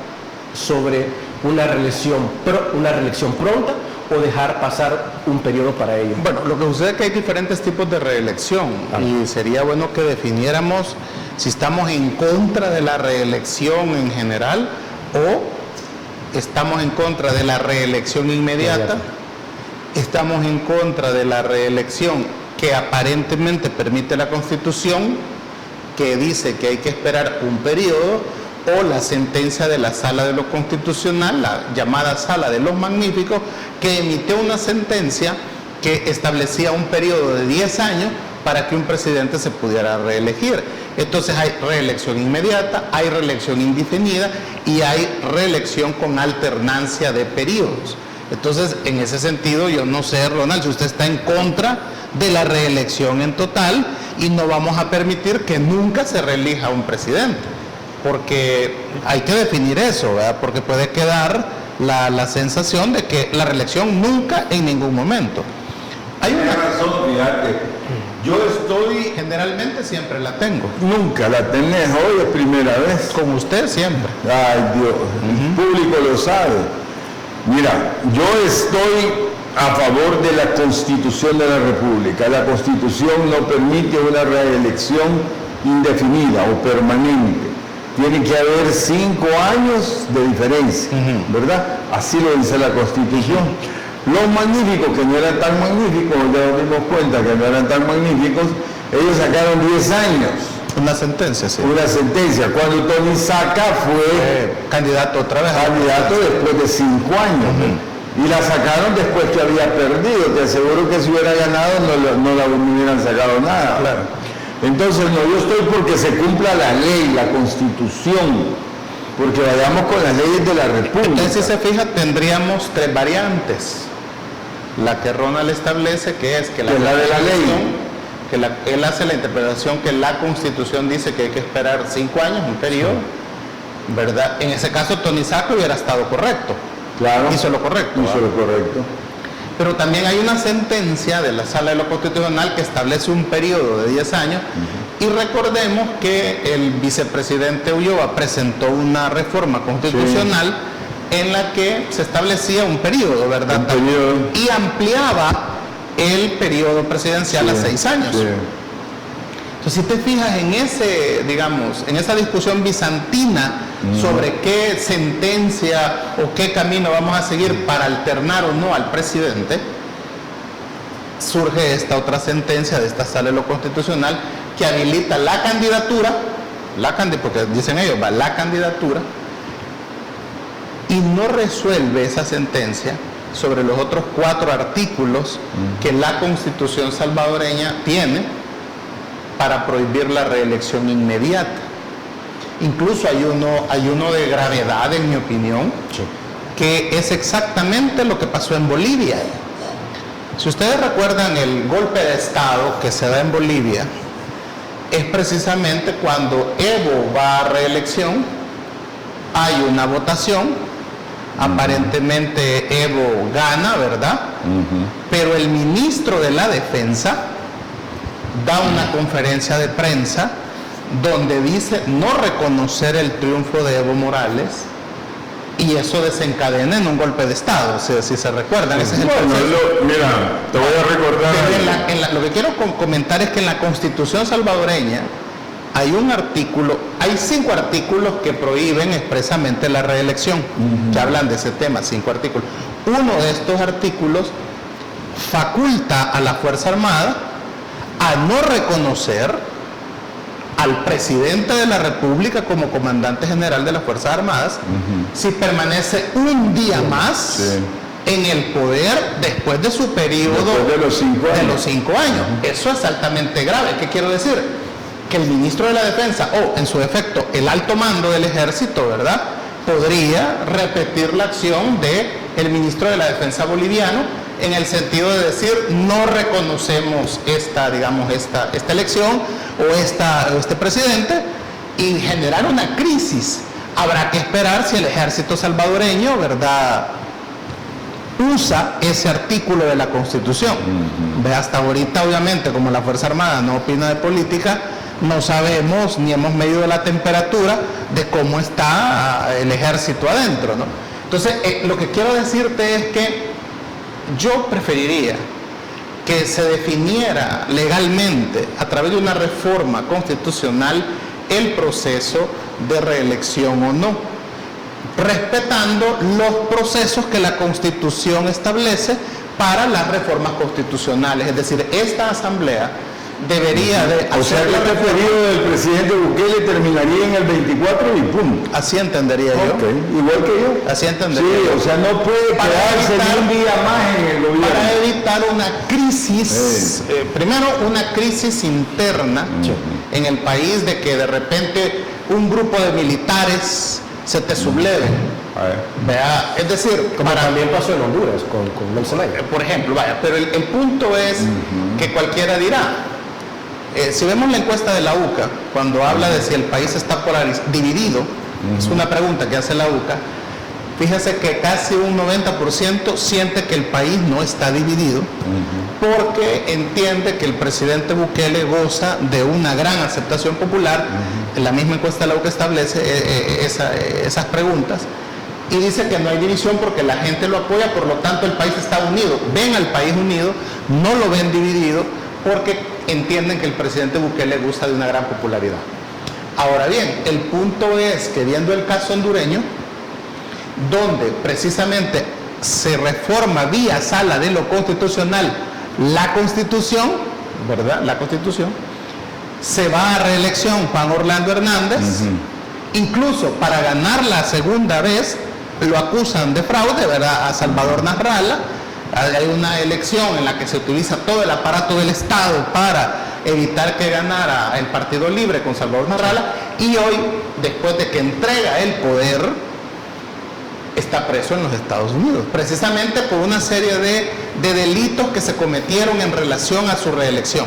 sobre una reelección pronta o dejar pasar un periodo para ello? Bueno, lo que sucede es que hay diferentes tipos de reelección y sería bueno que definiéramos si estamos en contra de la reelección en general o estamos en contra de la reelección inmediata, estamos en contra de la reelección que aparentemente permite la Constitución, que dice que hay que esperar un periodo, o la sentencia de la Sala de lo Constitucional, la llamada Sala de los Magníficos, que emitió una sentencia que establecía un periodo de 10 años para que un presidente se pudiera reelegir. Entonces hay reelección inmediata, hay reelección indefinida y hay reelección con alternancia de periodos. Entonces, en ese sentido, yo no sé, Ronald, si usted está en contra de la reelección en total y no vamos a permitir que nunca se reelija un presidente, porque hay que definir eso, ¿verdad? Porque puede quedar la sensación de que la reelección nunca en ningún momento. Hay una razón, fíjate, yo estoy... Generalmente siempre la tengo. Nunca la tenés, hoy es primera vez. Con usted siempre. Ay, Dios, el público lo sabe. Mira, yo estoy a favor de la Constitución de la República. La Constitución no permite una reelección indefinida o permanente. Tiene que haber 5 años de diferencia, ¿verdad? Así lo dice la Constitución. Los magníficos, que no eran tan magníficos, ya nos dimos cuenta que no eran tan magníficos, ellos sacaron 10 años. Una sentencia, sí. Una sentencia. Cuando Tony Saca fue candidato otra vez. Candidato después de 5 años. Y la sacaron después que había perdido. Te aseguro que si hubiera ganado no la hubieran sacado nada. Claro. Entonces, no, yo estoy porque se cumpla la ley, la Constitución, porque vayamos con las leyes de la República. Entonces, si se fija, tendríamos 3 variantes. La que Ronald establece, que es que la de la ley, que él hace la interpretación que la Constitución dice que hay que esperar 5 años, un periodo, ¿verdad? En ese caso, Tony Saca hubiera estado correcto. Claro. Hizo lo correcto. Hizo lo correcto. Pero también hay una sentencia de la Sala de lo Constitucional que establece un periodo de 10 años y recordemos que el vicepresidente Ulloa presentó una reforma constitucional en la que se establecía un periodo, ¿verdad? Un periodo. Y ampliaba el periodo presidencial a 6 años. Sí. Entonces, si te fijas en ese, digamos, en esa discusión bizantina sobre qué sentencia o qué camino vamos a seguir para alternar o no al presidente, surge esta otra sentencia de esta Sala de lo Constitucional que habilita la candidatura, porque dicen ellos, va la candidatura, y no resuelve esa sentencia sobre los otros 4 artículos que la Constitución salvadoreña tiene para prohibir la reelección inmediata. Incluso hay uno de gravedad, en mi opinión, que es exactamente lo que pasó en Bolivia. Si ustedes recuerdan el golpe de Estado que se da en Bolivia, es precisamente cuando Evo va a reelección, hay una votación, aparentemente Evo gana, ¿verdad? Pero el ministro de la Defensa da una conferencia de prensa donde dice no reconocer el triunfo de Evo Morales, y eso desencadena en un golpe de Estado, si se recuerdan. Ese es el proceso. Mira, te voy a recordar. Lo que quiero comentar es que en la Constitución salvadoreña hay 5 artículos que prohíben expresamente la reelección, que hablan de ese tema, 5 artículos. Uno de estos artículos faculta a la Fuerza Armada a no reconocer al presidente de la República como comandante general de las Fuerzas Armadas si permanece un día más en el poder después de su periodo de los 5 años. De los 5 años. Eso es altamente grave. ¿Qué quiero decir? Que el ministro de la Defensa, o en su defecto el alto mando del ejército, ¿verdad?, podría repetir la acción del ministro de la Defensa boliviano, en el sentido de decir no reconocemos esta elección o este presidente, y generar una crisis. Habrá que esperar si el ejército salvadoreño, ¿verdad?, usa ese artículo de la Constitución. Hasta ahorita, obviamente, como la Fuerza Armada no opina de política, no sabemos ni hemos medido la temperatura de cómo está el ejército adentro, ¿no? Entonces, lo que quiero decirte es que yo preferiría que se definiera legalmente a través de una reforma constitucional el proceso de reelección o no, respetando los procesos que la Constitución establece para las reformas constitucionales. Es decir, esta Asamblea debería de... O sea, que este periodo del presidente Bukele terminaría en el 24 y pum. Así entendería yo. Okay. Igual que yo. Así entendería yo. yo. O sea, no puede quedarse ni un día más en el gobierno. Para evitar una crisis, primero una crisis interna en el país, de que de repente un grupo de militares se te subleve. Vea, es decir, como también pasó en Honduras con Nelson Zelaya. Por ejemplo, vaya, pero el punto es que cualquiera dirá, si vemos la encuesta de la UCA, cuando habla de si el país está dividido, es una pregunta que hace la UCA, fíjese que casi un 90% siente que el país no está dividido, porque entiende que el presidente Bukele goza de una gran aceptación popular. La misma encuesta de la UCA establece esas preguntas, y dice que no hay división porque la gente lo apoya, por lo tanto el país está unido. Ven al país unido, no lo ven dividido, porque entienden que el presidente Bukele gusta de una gran popularidad. Ahora bien, el punto es que, viendo el caso hondureño, donde precisamente se reforma vía sala de lo constitucional la Constitución, ¿verdad? La Constitución, se va a reelección Juan Orlando Hernández, incluso para ganar la segunda vez lo acusan de fraude, ¿verdad?, a Salvador Nasralla. Hay una elección en la que se utiliza todo el aparato del Estado para evitar que ganara el Partido Libre con Salvador Nasralla, y hoy, después de que entrega el poder, está preso en los Estados Unidos, precisamente por una serie de delitos que se cometieron en relación a su reelección.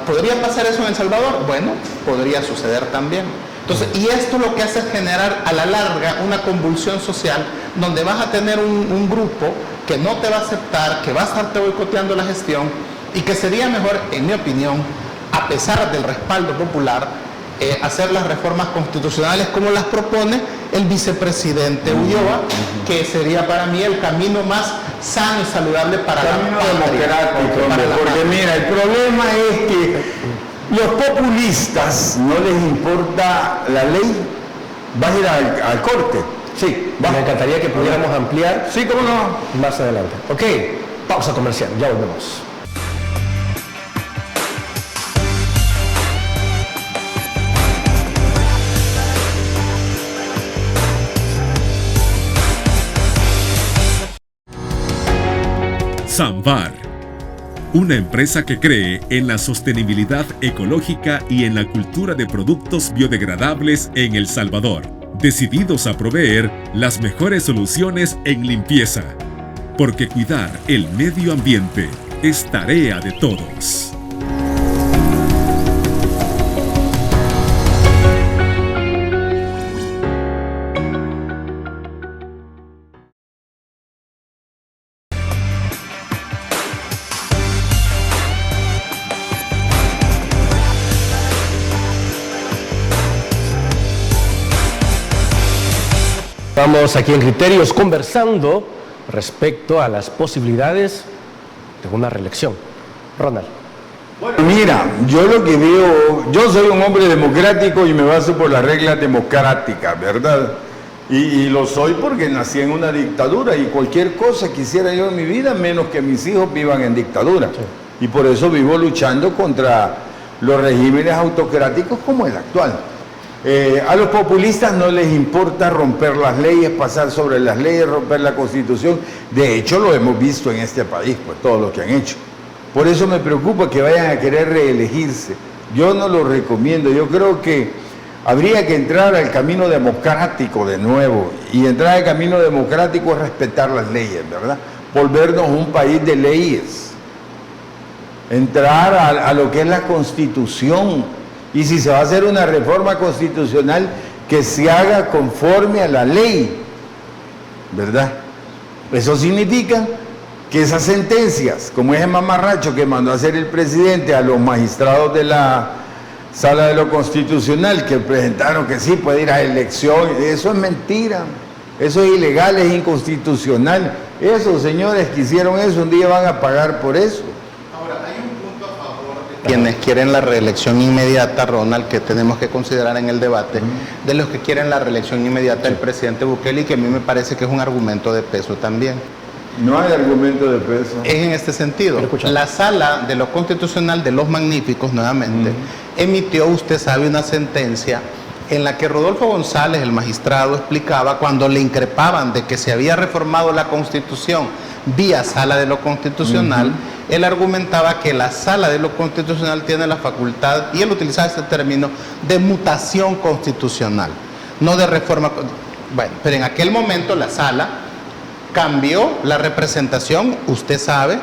¿Podría pasar eso en El Salvador? Bueno, podría suceder también. Entonces, y esto lo que hace es generar a la larga una convulsión social, donde vas a tener un grupo que no te va a aceptar, que va a estarte boicoteando la gestión, y que sería mejor, en mi opinión, a pesar del respaldo popular, hacer las reformas constitucionales como las propone el vicepresidente Ulloa, que sería para mí el camino más sano y saludable para la democrático, porque mira, el problema es que los populistas no les importa la ley. ¿Vas a ir al corte? Sí, me encantaría que pudiéramos ampliar. Sí, cómo no. Más adelante. Ok, pausa comercial, ya volvemos. Samvar, una empresa que cree en la sostenibilidad ecológica y en la cultura de productos biodegradables en El Salvador, decididos a proveer las mejores soluciones en limpieza, porque cuidar el medio ambiente es tarea de todos. Estamos aquí en Criterios conversando respecto a las posibilidades de una reelección. Ronald. Bueno, mira, yo lo que veo, yo soy un hombre democrático y me baso por las reglas democráticas, ¿verdad? Y lo soy porque nací en una dictadura, y cualquier cosa quisiera yo en mi vida menos que mis hijos vivan en dictadura. Sí. Y por eso vivo luchando contra los regímenes autocráticos como el actual. A los populistas no les importa romper las leyes, pasar sobre las leyes, romper la Constitución. De hecho, lo hemos visto en este país, pues todo lo que han hecho. Por eso me preocupa que vayan a querer reelegirse. Yo no lo recomiendo. Yo creo que habría que entrar al camino democrático de nuevo. Y entrar al camino democrático es respetar las leyes, ¿verdad? Volvernos un país de leyes. Entrar a lo que es la Constitución. Y si se va a hacer una reforma constitucional, que se haga conforme a la ley, ¿verdad? Eso significa que esas sentencias, como ese mamarracho que mandó a hacer el presidente a los magistrados de la Sala de lo Constitucional, que presentaron que sí puede ir a elección, eso es mentira, eso es ilegal, es inconstitucional. Esos señores que hicieron eso un día van a pagar por eso. Ahora, hay un punto a favor de quienes quieren la reelección inmediata, Ronald, que tenemos que considerar en el debate, de los que quieren la reelección inmediata del presidente Bukele, y que a mí me parece que es un argumento de peso también. No hay argumento de peso. Es en este sentido. La Sala de lo Constitucional de los Magníficos, nuevamente, emitió, usted sabe, una sentencia en la que Rodolfo González, el magistrado, explicaba cuando le increpaban de que se había reformado la Constitución vía Sala de lo Constitucional, él argumentaba que la Sala de lo Constitucional tiene la facultad, y él utilizaba este término, de mutación constitucional, no de reforma. Bueno, pero en aquel momento la Sala cambió la representación, usted sabe,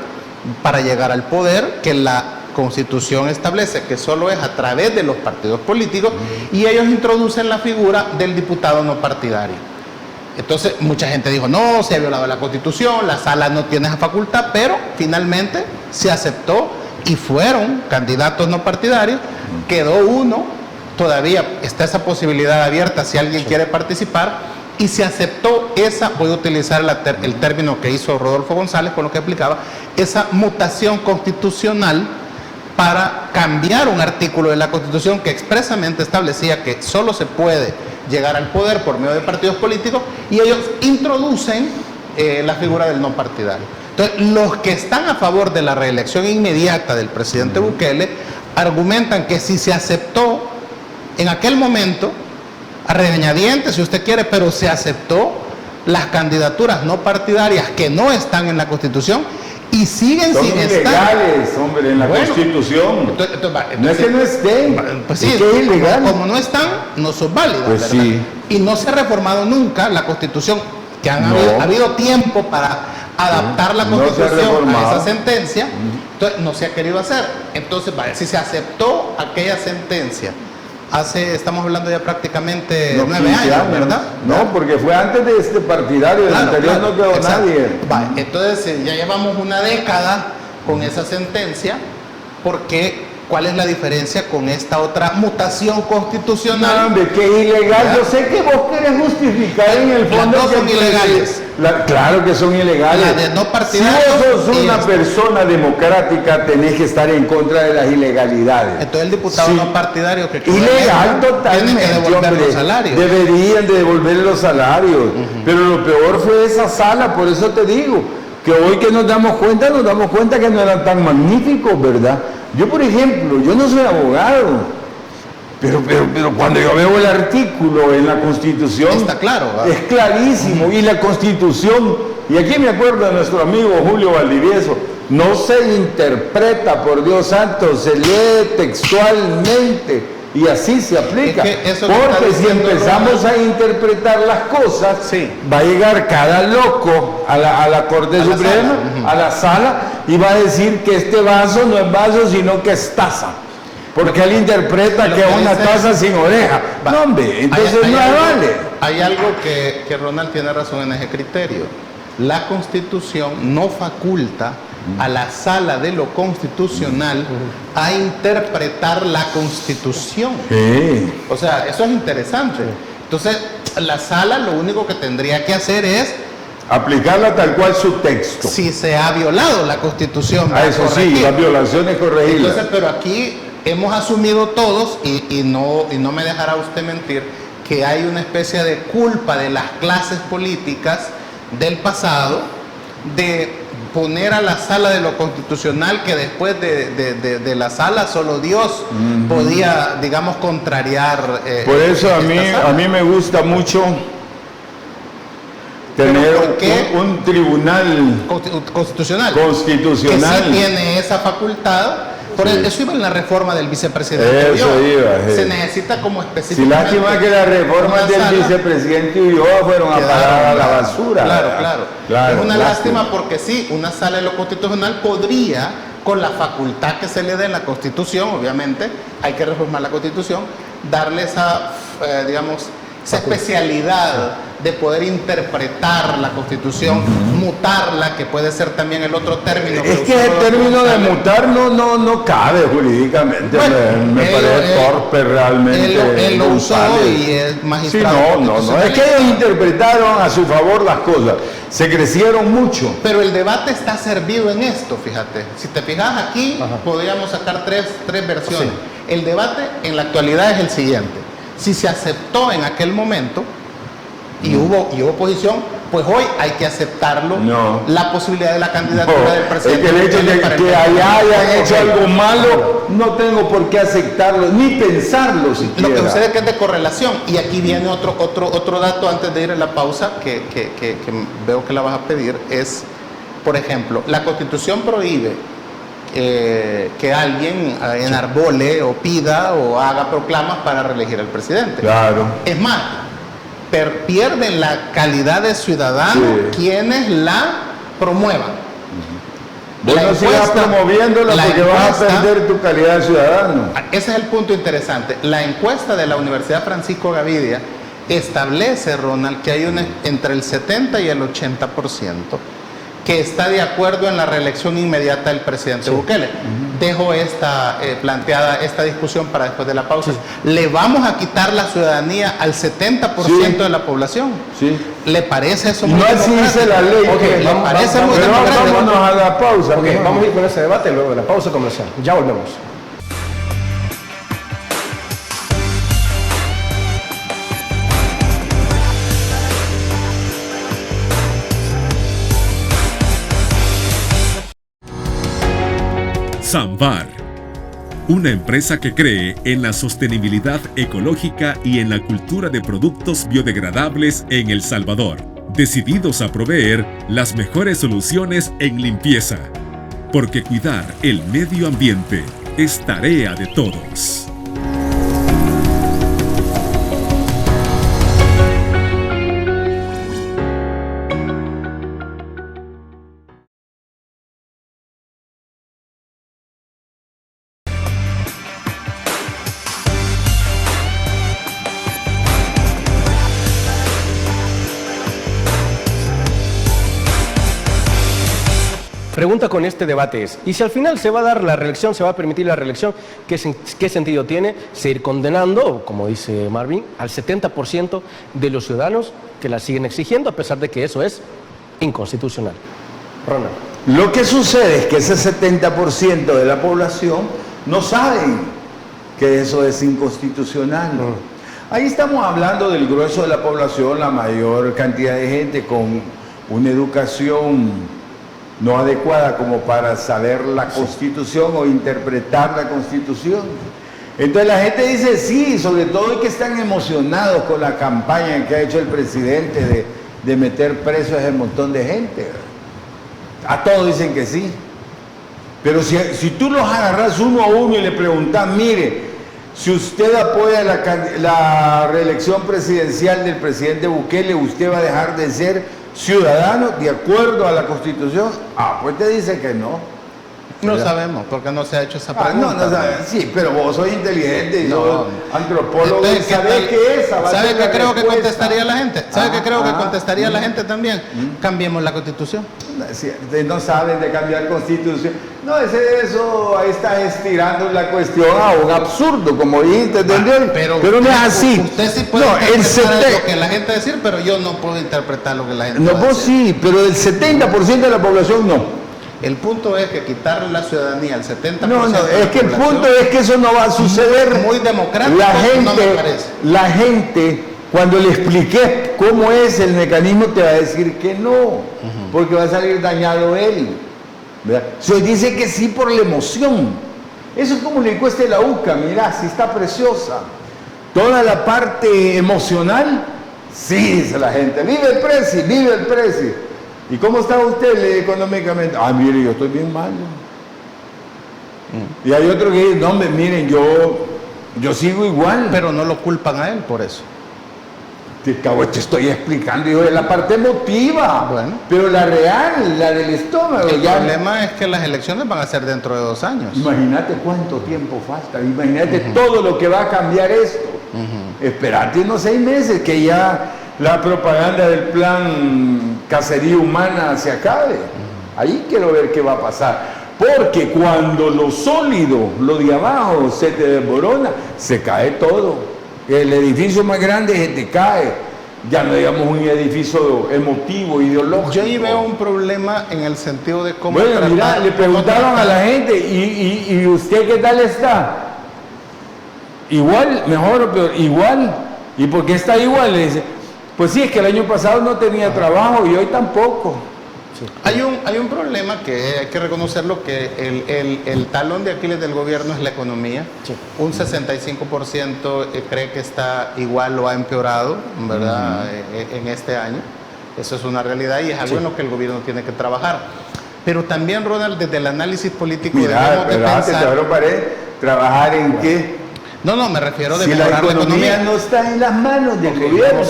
para llegar al poder, que la Constitución establece que solo es a través de los partidos políticos, y ellos introducen la figura del diputado no partidario. Entonces mucha gente dijo, no, se ha violado la Constitución, la Sala no tiene esa facultad, pero finalmente se aceptó y fueron candidatos no partidarios, quedó uno, todavía está esa posibilidad abierta si alguien quiere participar, y se aceptó esa, voy a utilizar el término que hizo Rodolfo González con lo que explicaba, esa mutación constitucional para cambiar un artículo de la Constitución que expresamente establecía que solo se puede llegar al poder por medio de partidos políticos, y ellos introducen la figura del no partidario. Entonces, los que están a favor de la reelección inmediata del presidente Bukele argumentan que si se aceptó en aquel momento, a regañadientes si usted quiere, pero se aceptó las candidaturas no partidarias que no están en la Constitución y siguen son sin estar. Son ilegales, hombre, en la Constitución. No es que no estén, pues sí, es que es ilegal. Como no están, no son válidas, pues ¿verdad? Sí. Y no se ha reformado nunca la Constitución, que ha habido tiempo para adaptar la Constitución a esa sentencia, entonces no se ha querido hacer. Entonces, si se aceptó aquella sentencia estamos hablando ya prácticamente 9 años, ¿verdad? No, porque fue antes de este partidario, claro, el anterior no quedó nadie. Entonces ya llevamos una década con esa sentencia, porque ¿cuál es la diferencia con esta otra mutación constitucional? No, hombre, que es ilegal. ¿verdad? Yo sé que vos querés justificar en el fondo. Las dos son ilegales. Claro que son ilegales. La de no partidarios. Si vos sos una persona democrática, tenés que estar en contra de las ilegalidades. Entonces el diputado no partidario que ilegal totalmente, tiene que devolver los salarios. Deberían de devolver los salarios. Pero lo peor fue esa Sala, por eso te digo, que hoy que nos damos cuenta que no eran tan magníficos, ¿verdad? Yo, por ejemplo, yo no soy abogado, pero cuando yo veo el artículo en la Constitución, está claro, ¿verdad? Es clarísimo, y la Constitución, y aquí me acuerdo de nuestro amigo Julio Valdivieso, no se interpreta, por Dios santo, se lee textualmente, y así se aplica. Porque si empezamos a interpretar las cosas, va a llegar cada loco a la Corte Suprema, a la Sala, y va a decir que este vaso no es vaso, sino que es taza. Porque él interpreta que es una taza sin oreja. No, hombre, entonces no vale. Hay algo que Ronald tiene razón en ese criterio. La Constitución no faculta a la Sala de lo Constitucional a interpretar la Constitución. O sea, eso es interesante. Entonces, la Sala lo único que tendría que hacer es aplicarla tal cual su texto. Si se ha violado la Constitución. Eso sí, las violaciones corregirlas. Entonces, pero aquí hemos asumido todos, y no me dejará usted mentir, que hay una especie de culpa de las clases políticas del pasado de poner a la Sala de lo Constitucional, que después de la Sala solo Dios podía, digamos, contrariar. Por eso a mí me gusta mucho tener un tribunal constitucional que sí tiene esa facultad. Por eso iba en la reforma del vicepresidente Ulloa. Se necesita como específicamente. Si lástima que las reformas del vicepresidente Ulloa fueron a parar a la basura. Claro. Es una lástima porque sí, una Sala de lo Constitucional podría, con la facultad que se le dé en la Constitución, obviamente, hay que reformar la Constitución, darle esa, digamos, esa especialidad de poder interpretar la Constitución, mutarla, que puede ser también el otro término. Es que el término de mutar no cabe jurídicamente, bueno, me parece torpe realmente. Él lo usó y es magistrado. Sí, no, es que ellos interpretaron a su favor las cosas, se crecieron mucho. Pero el debate está servido en esto, fíjate. Si te fijas aquí, podríamos sacar tres versiones. Sí. El debate en la actualidad es el siguiente. Si se aceptó en aquel momento y hubo oposición, pues hoy hay que aceptarlo, la posibilidad de la candidatura del presidente. Es que el hecho de que allá hayan hecho algo malo, no tengo por qué aceptarlo, ni pensarlo siquiera. Lo que sucede es que es de correlación. Y aquí viene otro dato antes de ir a la pausa, que veo que la vas a pedir, es, por ejemplo, la Constitución prohíbe que alguien enarbole o pida o haga proclamas para reelegir al presidente. Claro. Es más, pierden la calidad de ciudadano quienes la promuevan. Vos no sigas promoviéndola porque vas a perder tu calidad de ciudadano. Ese es el punto interesante. La encuesta de la Universidad Francisco Gavidia establece, Ronald, que hay entre el 70 y el 80% que está de acuerdo en la reelección inmediata del presidente Bukele. Dejo planteada esta discusión para después de la pausa. ¿Le vamos a quitar la ciudadanía al 70% de la población? Sí. ¿Le parece eso muy democrático? No así dice la ley. ¿Parece muy democrático? Vámonos a la pausa. Vamos a ir con ese debate luego de la pausa comercial. Ya volvemos. Samvar, una empresa que cree en la sostenibilidad ecológica y en la cultura de productos biodegradables en El Salvador, decididos a proveer las mejores soluciones en limpieza, porque cuidar el medio ambiente es tarea de todos. Pregunta con este debate es, ¿y si al final se va a dar la reelección, se va a permitir la reelección, qué sentido tiene seguir condenando, como dice Marvin, al 70% de los ciudadanos que la siguen exigiendo, a pesar de que eso es inconstitucional? Ronald. Lo que sucede es que ese 70% de la población no saben que eso es inconstitucional. Ahí estamos hablando del grueso de la población, la mayor cantidad de gente con una educación no adecuada como para saber la Constitución o interpretar la Constitución. Entonces la gente dice sí, sobre todo que están emocionados con la campaña que ha hecho el presidente de meter presos a ese montón de gente. A todos dicen que sí. Pero si tú los agarras uno a uno y le preguntas, mire, si usted apoya la reelección presidencial del presidente Bukele, usted va a dejar de ser ciudadano de acuerdo a la Constitución. Pues te dice que no. No sabemos, porque no se ha hecho esa pregunta. No sabes. Sí, pero vos sos inteligente y sos antropólogo. Entonces, ¿sabés qué es? ¿Sabe qué creo que contestaría la gente? ¿Sabe qué creo que contestaría la gente también? Cambiemos la Constitución. No saben de cambiar Constitución. No, eso ahí está estirando la cuestión a un absurdo, como dijiste, ¿entendés? Pero no es así. Usted sí puede interpretar lo que la gente decir, pero yo no puedo interpretar lo que la gente va a decir. Sí, pero el 70% de la población no. El punto es que quitarle la ciudadanía al 70%. No, es que el punto es que eso no va a suceder. Muy democrático, no me parece. La gente, cuando le expliqué cómo es el mecanismo, te va a decir que no, porque va a salir dañado él. Se dice que sí por la emoción. Eso es como la encuesta de la UCA, mirá, si está preciosa. Toda la parte emocional, sí, dice la gente, vive el presi, vive el presi. ¿Y cómo está usted económicamente? Mire, yo estoy bien mal. Y hay otro que dice, no, miren, yo sigo igual. Pero no lo culpan a él por eso. Te estoy explicando, yo, la parte emotiva. Bueno. Pero la real, la del estómago. El problema es que las elecciones van a ser dentro de 2 años. Imagínate cuánto tiempo falta. Imagínate todo lo que va a cambiar esto. Esperate unos 6 meses que ya la propaganda del plan cacería humana se acabe. Ahí quiero ver qué va a pasar. Porque cuando lo sólido, lo de abajo, se te desborona, se cae todo. El edificio más grande se te cae. Ya no digamos un edificio emotivo, ideológico. Yo ahí veo un problema en el sentido de cómo... Bueno, mira, le preguntaron a la gente, ¿y usted qué tal está? Igual, mejor o peor, igual. ¿Y por qué está igual? Le dice, pues sí, es que el año pasado no tenía trabajo y hoy tampoco. Sí. Hay un problema que hay que reconocerlo, que el talón de Aquiles del gobierno es la economía. Sí. Un 65% cree que está igual o ha empeorado, ¿verdad? En este año. Eso es una realidad y es algo en lo que el gobierno tiene que trabajar. Pero también, Ronald, desde el análisis político debemos de pensar... ¿Trabajar en qué? No, me refiero de si mejorar la economía no está en las manos del gobierno.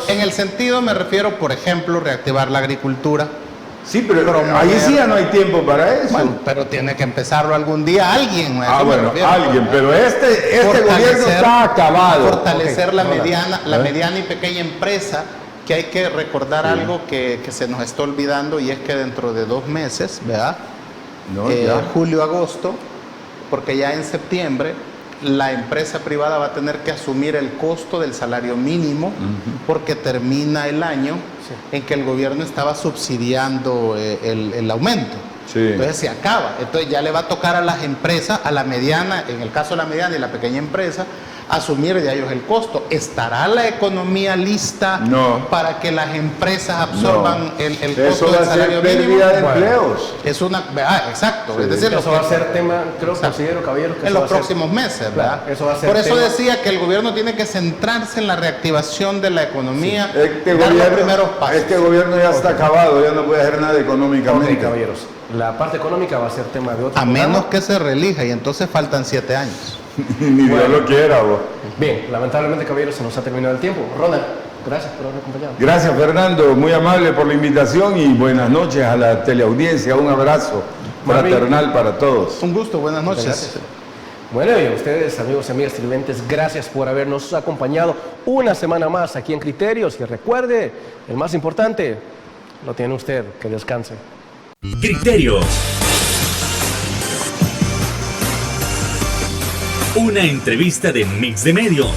En el sentido me refiero, por ejemplo, reactivar la agricultura. Sí, pero ahí sí ya no hay tiempo para eso. Bueno, pero tiene que empezarlo algún día alguien. Alguien, pero este gobierno está acabado. Fortalecer la mediana y pequeña empresa, que hay que recordar algo que se nos está olvidando, y es que dentro de 2 meses, ¿verdad? Julio, agosto, porque ya en septiembre la empresa privada va a tener que asumir el costo del salario mínimo, porque termina el año en que el gobierno estaba subsidiando el aumento. Sí. Entonces se acaba. Entonces ya le va a tocar a las empresas, a la mediana, en el caso de la mediana y la pequeña empresa, asumir de ellos el costo. ¿Estará la economía lista para que las empresas absorban el costo del salario mínimo? Eso va a ser pérdida de empleos. Es una... exacto. Sí, es decir, eso va a ser tema, considero, caballero, que en los próximos meses, ¿verdad? Eso va a ser por eso decía que el gobierno tiene que centrarse en la reactivación de la economía. Sí. Este gobierno ya está acabado, ya no puede hacer nada económicamente. Okay, caballeros. La parte económica va a ser tema de otro programa. Menos que se reelija, y entonces faltan 7 años. Ni Dios lo quiera, vos. Bien, lamentablemente, caballeros, se nos ha terminado el tiempo. Ronald, gracias por haberme acompañado. Gracias, Fernando, muy amable por la invitación y buenas noches a la teleaudiencia. Un abrazo fraternal para todos. Un gusto, buenas noches. Gracias. Bueno, y a ustedes, amigos y amigas televidentes, gracias por habernos acompañado una semana más aquí en Criterios. Y recuerde, el más importante, lo tiene usted, que descanse. Criterios. Una entrevista de Mix de Medios.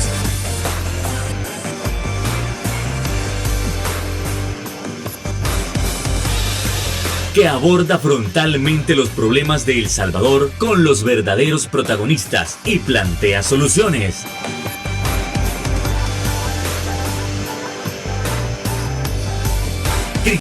Que aborda frontalmente los problemas de El Salvador con los verdaderos protagonistas y plantea soluciones.